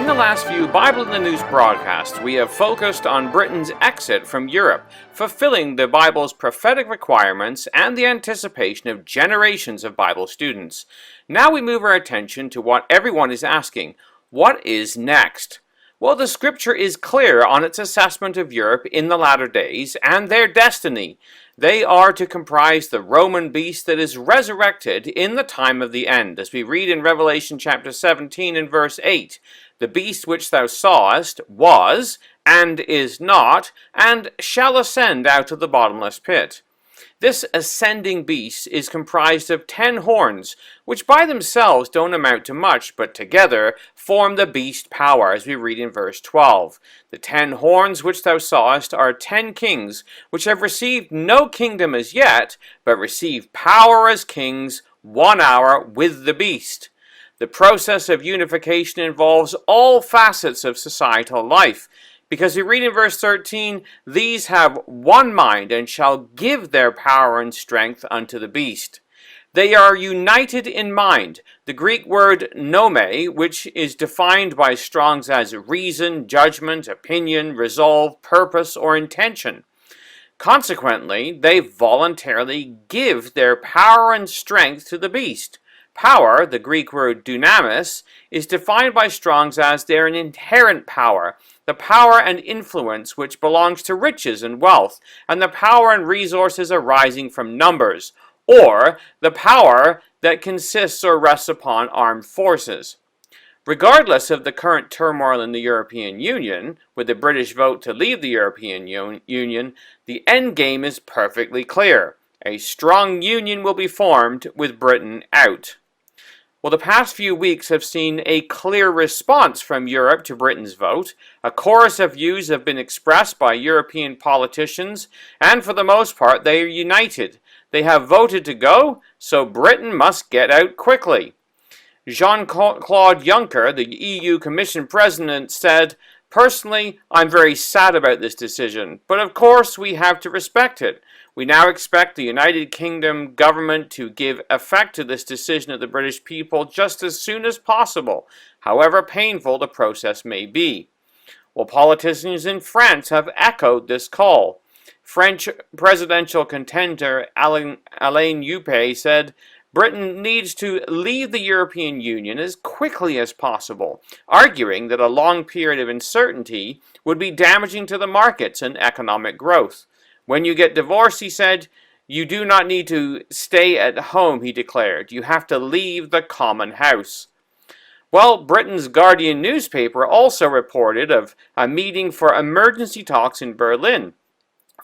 the last few Bible in the News broadcasts, we have focused on Britain's exit from Europe, fulfilling the Bible's prophetic requirements and the anticipation of generations of Bible students. Now we move our attention to what everyone is asking: what is next? Well, the scripture is clear on its assessment of Europe in the latter days and their destiny. They are to comprise the Roman beast that is resurrected in the time of the end, as we read in Revelation chapter 17 and verse 8. The beast which thou sawest was, and is not, and shall ascend out of the bottomless pit. This ascending beast is comprised of 10 horns, which by themselves don't amount to much, but together form the beast power, as we read in verse 12. The 10 horns which thou sawest are 10 kings, which have received no kingdom as yet, but receive power as kings 1 hour with the beast. The process of unification involves all facets of societal life, because we read in verse 13, these have one mind and shall give their power and strength unto the beast. They are united in mind. The Greek word nome, which is defined by Strong's as reason, judgment, opinion, resolve, purpose, or intention. Consequently, they voluntarily give their power and strength to the beast. Power, the Greek word dunamis, is defined by Strong's as their inherent power, the power and influence which belongs to riches and wealth, and the power and resources arising from numbers, or the power that consists or rests upon armed forces. Regardless of the current turmoil in the European Union, with the British vote to leave the European Union, the end game is perfectly clear. A strong union will be formed with Britain out. Well, the past few weeks have seen a clear response from Europe to Britain's vote. A chorus of views have been expressed by European politicians, and for the most part they are united. They have voted to go, so Britain must get out quickly. JeanClaudeJuncker, the EU Commission President, said, "Personally, I'm very sad about this decision, but of course we have to respect it. We now expect the United Kingdom government to give effect to this decision of the British people just as soon as possible, however painful the process may be." Well, politicians in France have echoed this call. French presidential contender Alain Juppe said, Britain needs to leave the European Union as quickly as possible, arguing that a long period of uncertainty would be damaging to the markets and economic growth. When you get divorced, he said, you do not need to stay at home, he declared. You have to leave the common house. Well, Britain's Guardian newspaper also reported of a meeting for emergency talks in Berlin.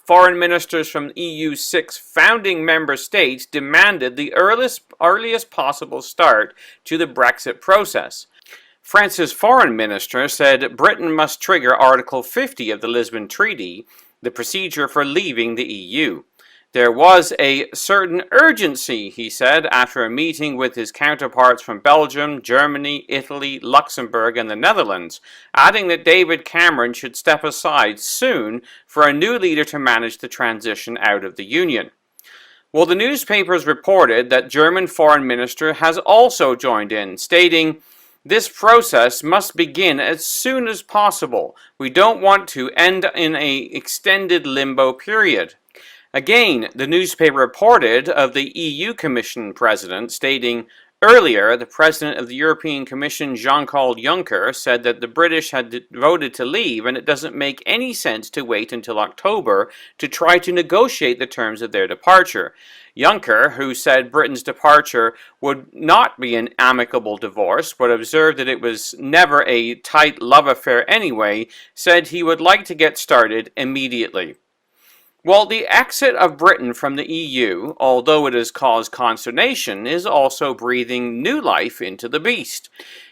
Foreign ministers from the EU's 6 founding member states demanded the earliest possible start to the Brexit process. France's foreign minister said Britain must trigger Article 50 of the Lisbon Treaty, the procedure for leaving the EU. There was a certain urgency, he said, after a meeting with his counterparts from Belgium, Germany, Italy, Luxembourg, and the Netherlands, adding that David Cameron should step aside soon for a new leader to manage the transition out of the Union. Well, the newspapers reported that German Foreign Minister has also joined in, stating, "This process must begin as soon as possible. We don't want to end in an extended limbo period." Again, the newspaper reported of the EU Commission President stating, earlier, the President of the European Commission, Jean-Claude Juncker, said that the British had voted to leave and it doesn't make any sense to wait until October to try to negotiate the terms of their departure. Juncker, who said Britain's departure would not be an amicable divorce, but observed that it was never a tight love affair anyway, said he would like to get started immediately. Well, the exit of Britain from the EU, although it has caused consternation, is also breathing new life into the beast.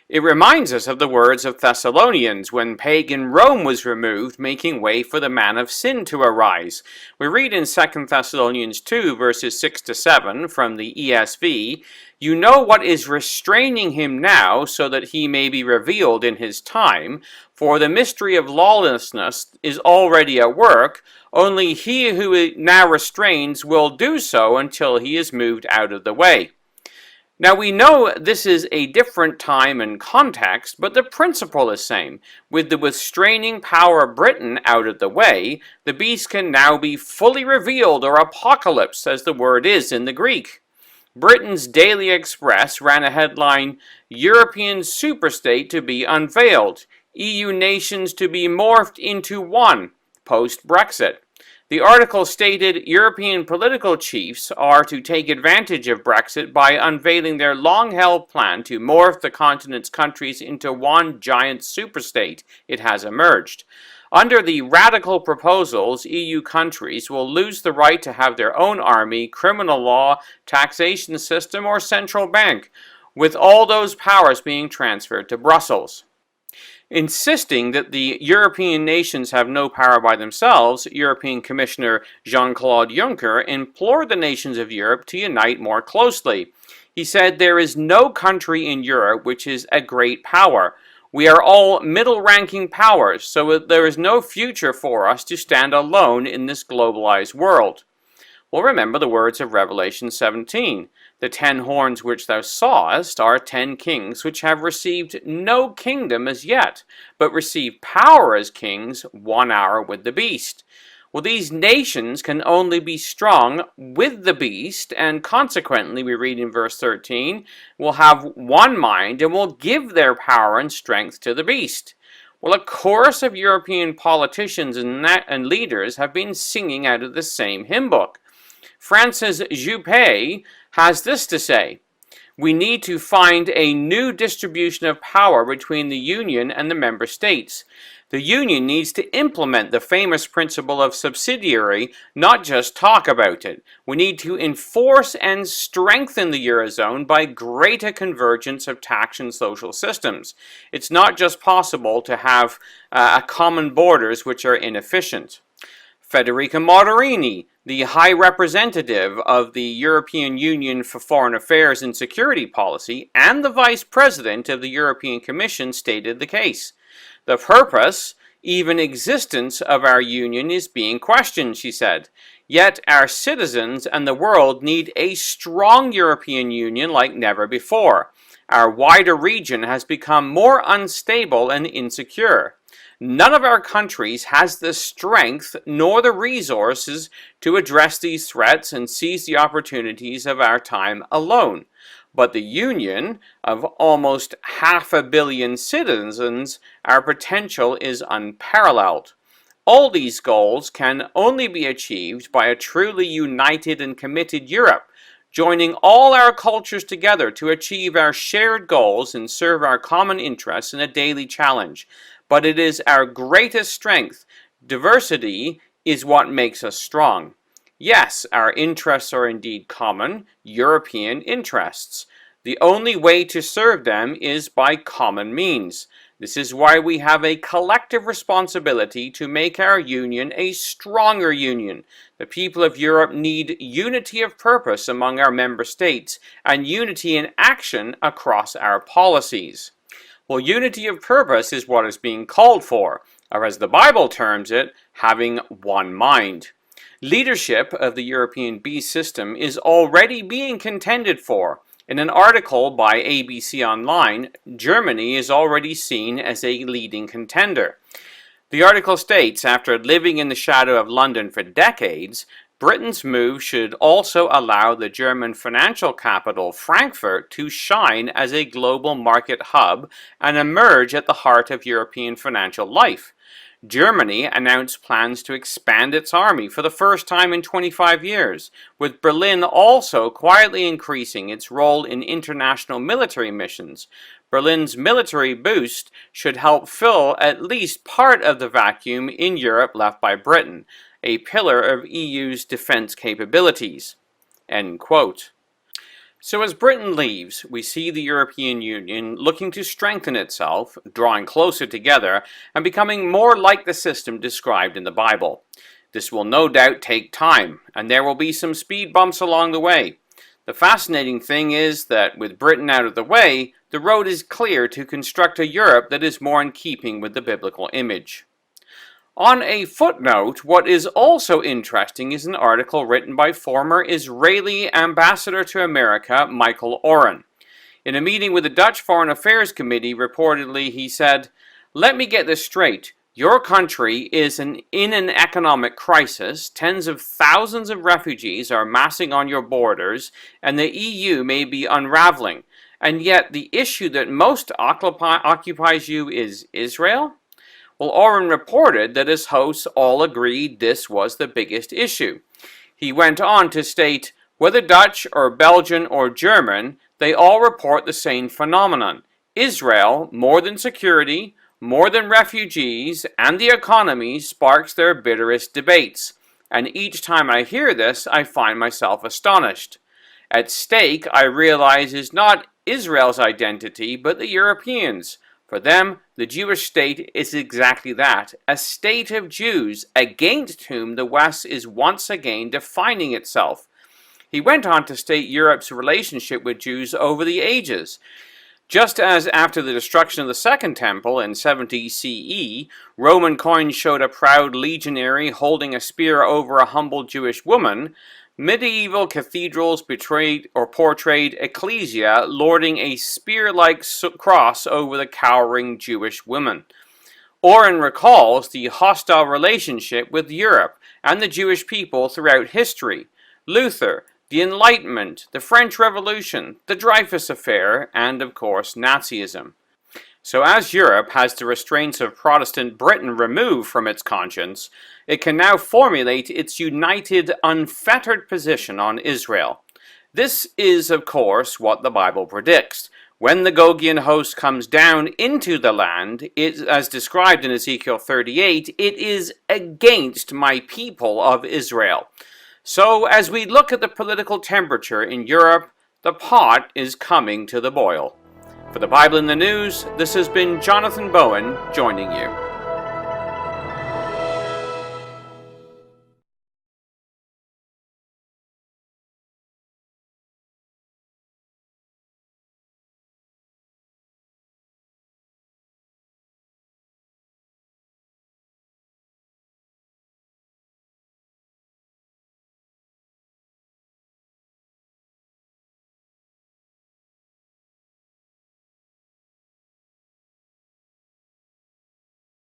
It reminds us of the words of Thessalonians when pagan Rome was removed, making way for the man of sin to arise. We read in 2 Thessalonians 2, verses 6 to 7 from the ESV, "You know what is restraining him now, so that he may be revealed in his time, for the mystery of lawlessness is already at work, only he who now restrains will do so until he is moved out of the way." Now we know this is a different time and context, but the principle is same. With the restraining power of Britain out of the way, the beast can now be fully revealed, or apocalypse as the word is in the Greek. Britain's Daily Express ran a headline, "European Superstate to be unveiled, EU nations to be morphed into one, post-Brexit." The article stated European political chiefs are to take advantage of Brexit by unveiling their long-held plan to morph the continent's countries into one giant superstate. It has emerged. Under the radical proposals, EU countries will lose the right to have their own army, criminal law, taxation system, or central bank, with all those powers being transferred to Brussels. Insisting that the European nations have no power by themselves, European Commissioner JeanClaudeJuncker implored the nations of Europe to unite more closely. He said, "There is no country in Europe which is a great power. We are all middle-ranking powers, so there is no future for us to stand alone in this globalized world." Well, remember the words of Revelation 17. "The 10 horns which thou sawest are 10 kings which have received no kingdom as yet, but receive power as kings 1 hour with the beast." Well, these nations can only be strong with the beast, and consequently, we read in verse 13, will have one mind and will give their power and strength to the beast. Well, a chorus of European politicians and leaders have been singing out of the same hymn book. France's Juppe has this to say: "We need to find a new distribution of power between the Union and the member states. The Union needs to implement the famous principle of subsidiary, not just talk about it. We need to enforce and strengthen the Eurozone by greater convergence of tax and social systems. It's not just possible to have common borders which are inefficient." Federica Mogherini, the High Representative of the European Union for Foreign Affairs and Security Policy, and the Vice President of the European Commission, stated the case. "The purpose, even existence of our union is being questioned," she said. "Yet our citizens and the world need a strong European Union like never before. Our wider region has become more unstable and insecure. None of our countries has the strength nor the resources to address these threats and seize the opportunities of our time alone. But the union of almost 500 million citizens, our potential is unparalleled. All these goals can only be achieved by a truly united and committed Europe, joining all our cultures together to achieve our shared goals and serve our common interests in a daily challenge. But it is our greatest strength. Diversity is what makes us strong. Yes, our interests are indeed common, European interests. The only way to serve them is by common means. This is why we have a collective responsibility to make our union a stronger union. The people of Europe need unity of purpose among our member states and unity in action across our policies." Well, unity of purpose is what is being called for, or as the Bible terms it, having one mind. Leadership of the European beast system is already being contended for. In an article by ABC Online, Germany is already seen as a leading contender. The article states, after living in the shadow of London for decades, Britain's move should also allow the German financial capital, Frankfurt, to shine as a global market hub and emerge at the heart of European financial life. Germany announced plans to expand its army for the first time in 25 years, with Berlin also quietly increasing its role in international military missions. Berlin's military boost should help fill at least part of the vacuum in Europe left by Britain, a pillar of EU's defense capabilities. End quote. So as Britain leaves, we see the European Union looking to strengthen itself, drawing closer together, and becoming more like the system described in the Bible. This will no doubt take time, and there will be some speed bumps along the way. The fascinating thing is that with Britain out of the way, the road is clear to construct a Europe that is more in keeping with the biblical image. On a footnote, what is also interesting is an article written by former Israeli ambassador to America, Michael Oren. In a meeting with the Dutch Foreign Affairs Committee, reportedly, he said, "Let me get this straight. Your country is in an economic crisis, tens of thousands of refugees are massing on your borders, and the EU may be unraveling. And yet the issue that most occupies you is Israel?" Well, Oren reported that his hosts all agreed this was the biggest issue. He went on to state, "Whether Dutch or Belgian or German, they all report the same phenomenon. Israel, more than security, more than refugees, and the economy sparks their bitterest debates. And each time I hear this, I find myself astonished. At stake, I realize, is not Israel's identity, but the Europeans. For them, the Jewish state is exactly that, a state of Jews against whom the West is once again defining itself." He went on to state Europe's relationship with Jews over the ages. Just as after the destruction of the Second Temple in 70 CE, Roman coins showed a proud legionary holding a spear over a humble Jewish woman, medieval cathedrals portrayed ecclesia lording a spear-like cross over the cowering Jewish women. Oren recalls the hostile relationship with Europe and the Jewish people throughout history. Luther, the Enlightenment, the French Revolution, the Dreyfus Affair, and of course Nazism. So as Europe has the restraints of Protestant Britain removed from its conscience, it can now formulate its united, unfettered position on Israel. This is, of course, what the Bible predicts. When the Gogian host comes down into the land, as described in Ezekiel 38, it is against my people of Israel. So as we look at the political temperature in Europe, the pot is coming to the boil. For the Bible in the News, this has been Jonathan Bowen joining you.